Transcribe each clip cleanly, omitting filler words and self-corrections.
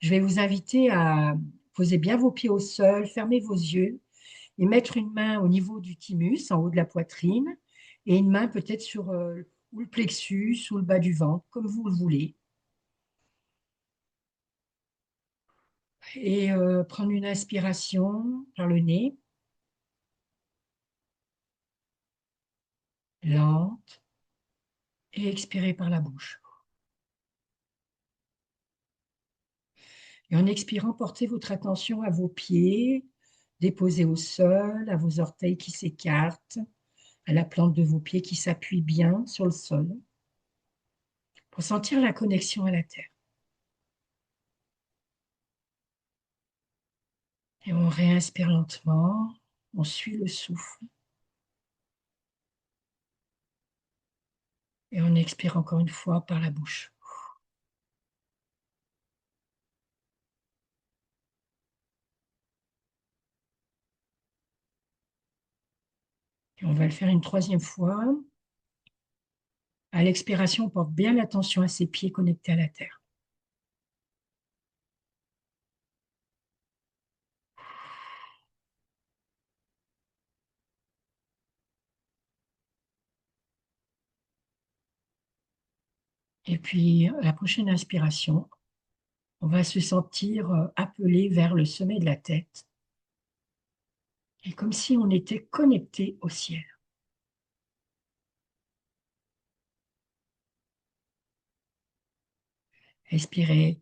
Je vais vous inviter à poser bien vos pieds au sol, fermer vos yeux et mettre une main au niveau du thymus, en haut de la poitrine, et une main peut-être sur ou le plexus ou le bas du ventre, comme vous le voulez. Et prendre une inspiration par le nez, lente, et expirer par la bouche. Et en expirant, portez votre attention à vos pieds, déposés au sol, à vos orteils qui s'écartent, à la plante de vos pieds qui s'appuie bien sur le sol, pour sentir la connexion à la terre. Et on réinspire lentement, on suit le souffle. Et on expire encore une fois par la bouche. Et on va le faire une troisième fois. À l'expiration, on porte bien l'attention à ses pieds connectés à la terre. Et puis, à la prochaine inspiration, on va se sentir appelé vers le sommet de la tête. Et comme si on était connecté au ciel. Expirez,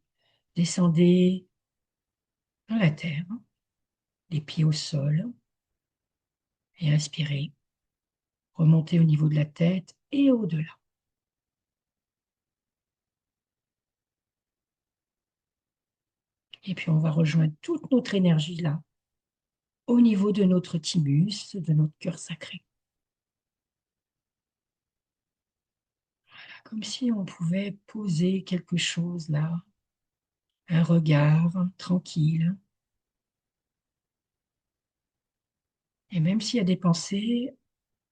descendez dans la terre, les pieds au sol. Et inspirez, remontez au niveau de la tête et au-delà. Et puis on va rejoindre toute notre énergie là, au niveau de notre thymus, de notre cœur sacré. Voilà, comme si on pouvait poser quelque chose là, un regard tranquille. Et même s'il y a des pensées,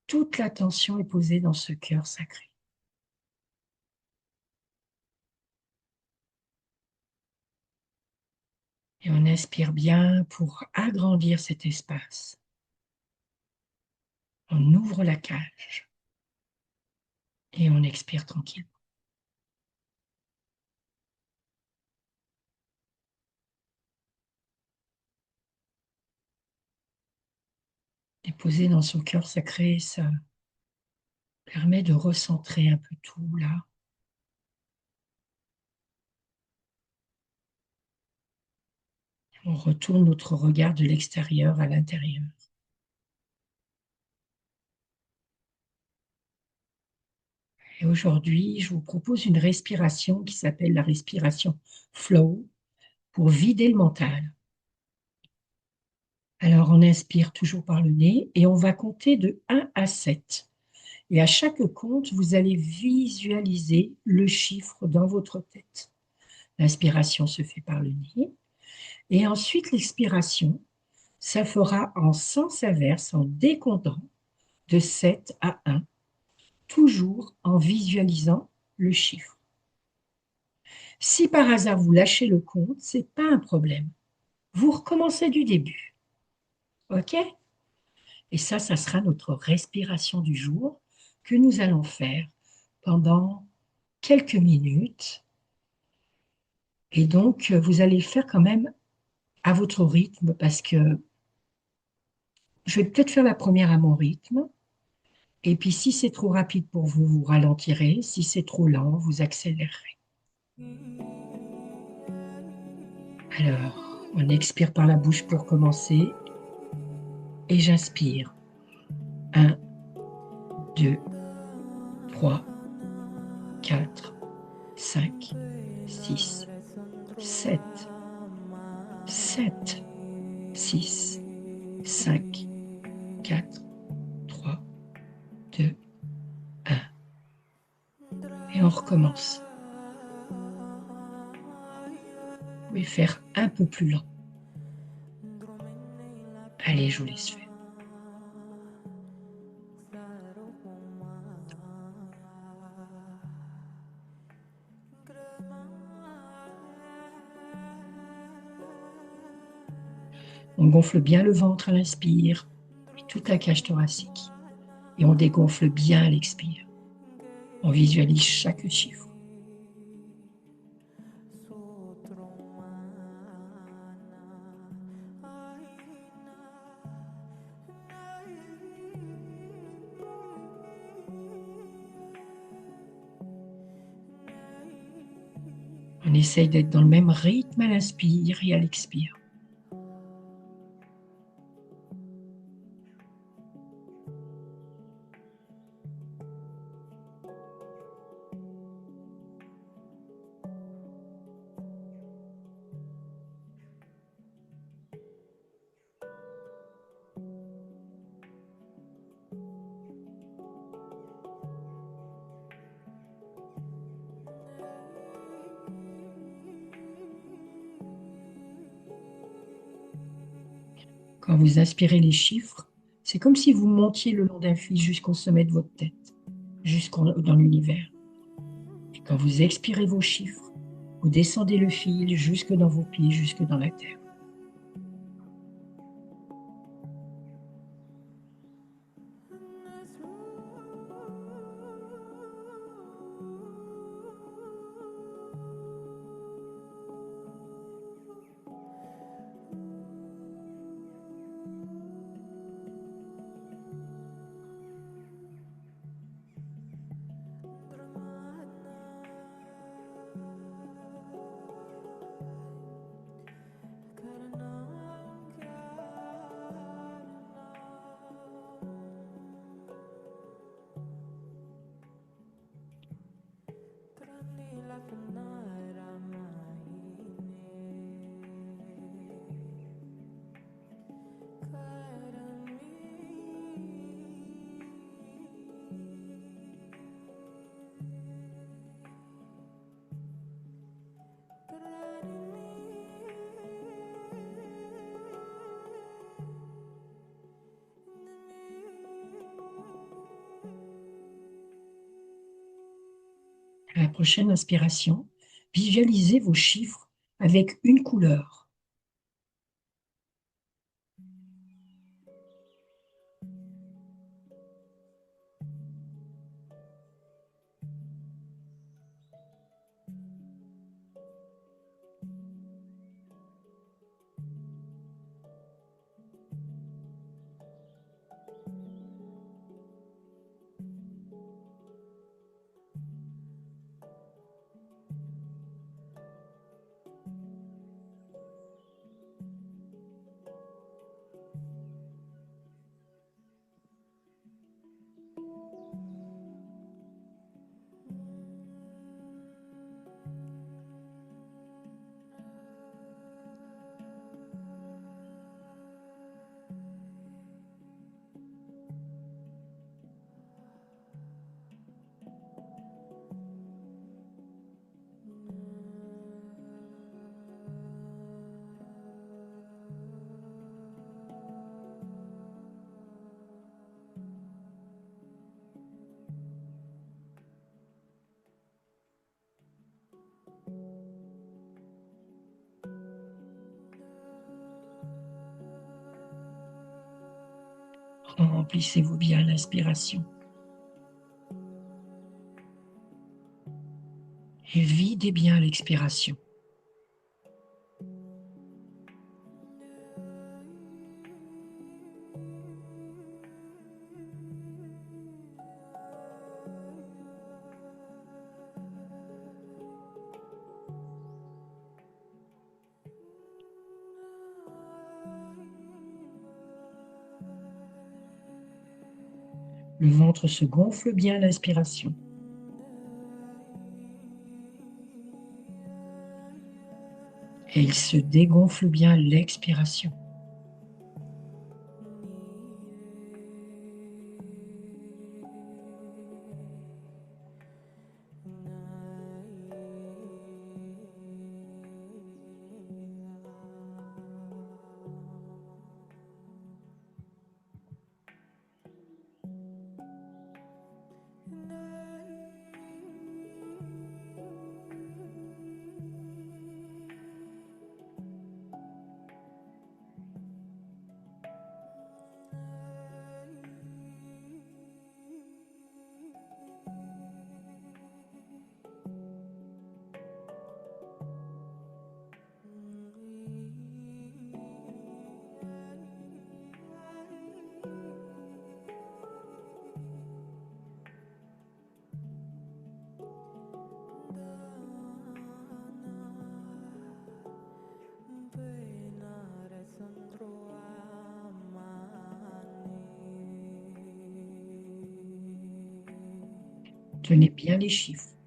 toute l'attention est posée dans ce cœur sacré. Et on inspire bien pour agrandir cet espace. On ouvre la cage et on expire tranquille. Déposer dans son cœur sacré, ça permet de recentrer un peu tout là. On retourne notre regard de l'extérieur à l'intérieur. Et aujourd'hui, je vous propose une respiration qui s'appelle la respiration flow pour vider le mental. Alors, on inspire toujours par le nez et on va compter de 1 à 7. Et à chaque compte, vous allez visualiser le chiffre dans votre tête. L'inspiration se fait par le nez et ensuite l'expiration, ça fera en sens inverse, en décomptant de 7 à 1, toujours en visualisant le chiffre. Si par hasard vous lâchez le compte, ce n'est pas un problème. Vous recommencez du début. OK? Et ça sera notre respiration du jour que nous allons faire pendant quelques minutes. Et donc, vous allez le faire quand même à votre rythme parce que je vais peut-être faire la première à mon rythme. Et puis, si c'est trop rapide pour vous, vous ralentirez. Si c'est trop lent, vous accélérerez. Alors, on expire par la bouche pour commencer. Et j'inspire. 1, 2, 3, 4, 5, 6, 7, 7, 6, 5, 4, 3, 2, 1. Et on recommence. Vous pouvez faire un peu plus lent. Allez, je vous laisse faire. On gonfle bien le ventre à l'inspire et toute la cage thoracique. Et on dégonfle bien à l'expire. On visualise chaque chiffre. On essaye d'être dans le même rythme à l'inspire et à l'expire. Quand vous inspirez les chiffres, c'est comme si vous montiez le long d'un fil jusqu'au sommet de votre tête, dans l'univers. Et quand vous expirez vos chiffres, vous descendez le fil jusque dans vos pieds, jusque dans la terre. À la prochaine inspiration, visualisez vos chiffres avec une couleur. Remplissez-vous bien l'inspiration. Et videz bien l'expiration. Le ventre se gonfle bien à l'inspiration. Et il se dégonfle bien à l'expiration. Retenez bien les chiffres.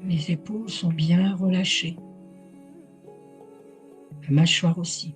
Les épaules sont bien relâchées. La mâchoire aussi.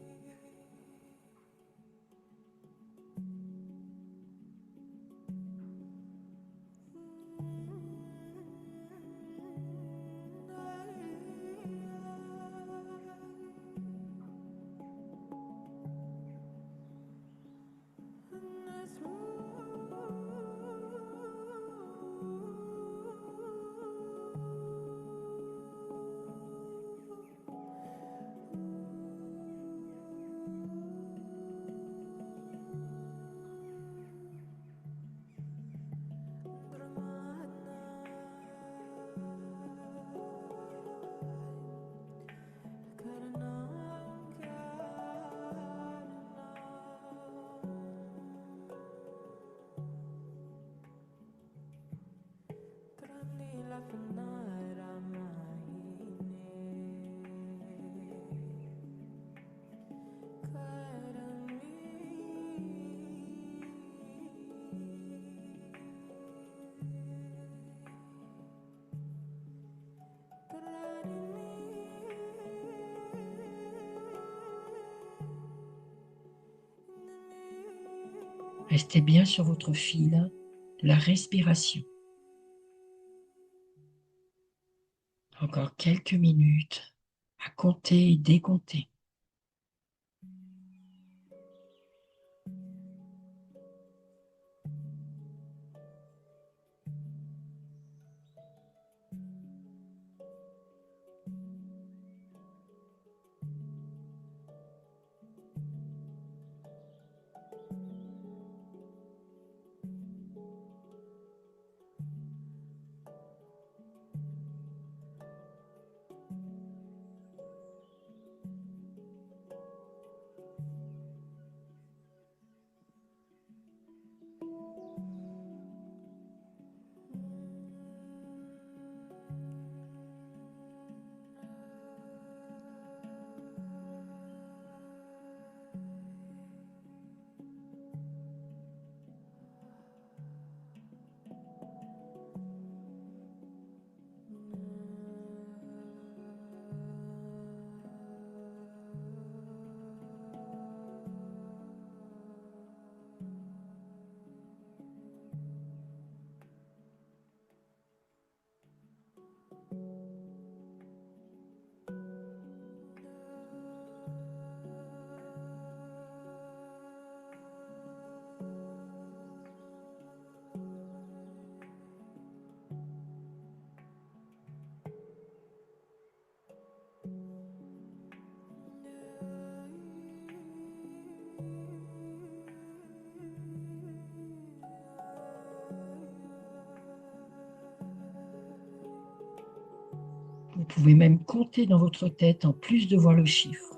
Restez bien sur votre fil de la respiration. Encore quelques minutes à compter et décompter. Vous pouvez même compter dans votre tête en plus de voir le chiffre.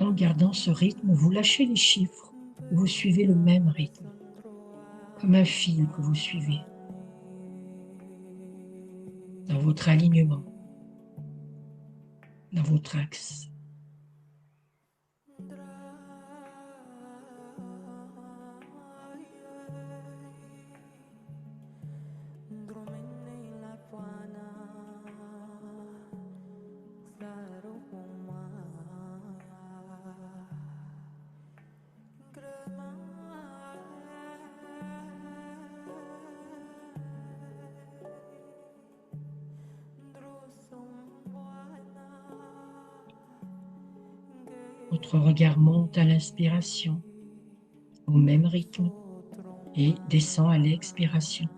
en gardant ce rythme, vous lâchez les chiffres et vous suivez le même rythme, comme un fil que vous suivez dans votre alignement, dans votre axe. Votre regard monte à l'inspiration, au même rythme, et descend à l'expiration.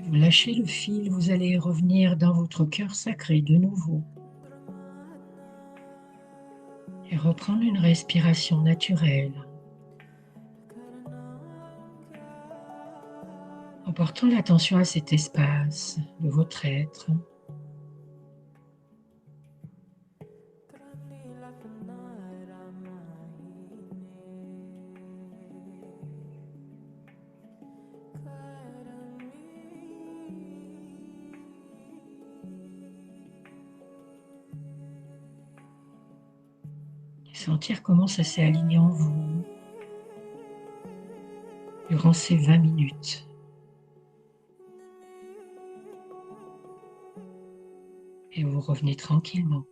Vous lâchez le fil, vous allez revenir dans votre cœur sacré de nouveau et reprendre une respiration naturelle en portant l'attention à cet espace de votre être. Sentir comment ça s'est aligné en vous durant ces 20 minutes. Et vous revenez tranquillement.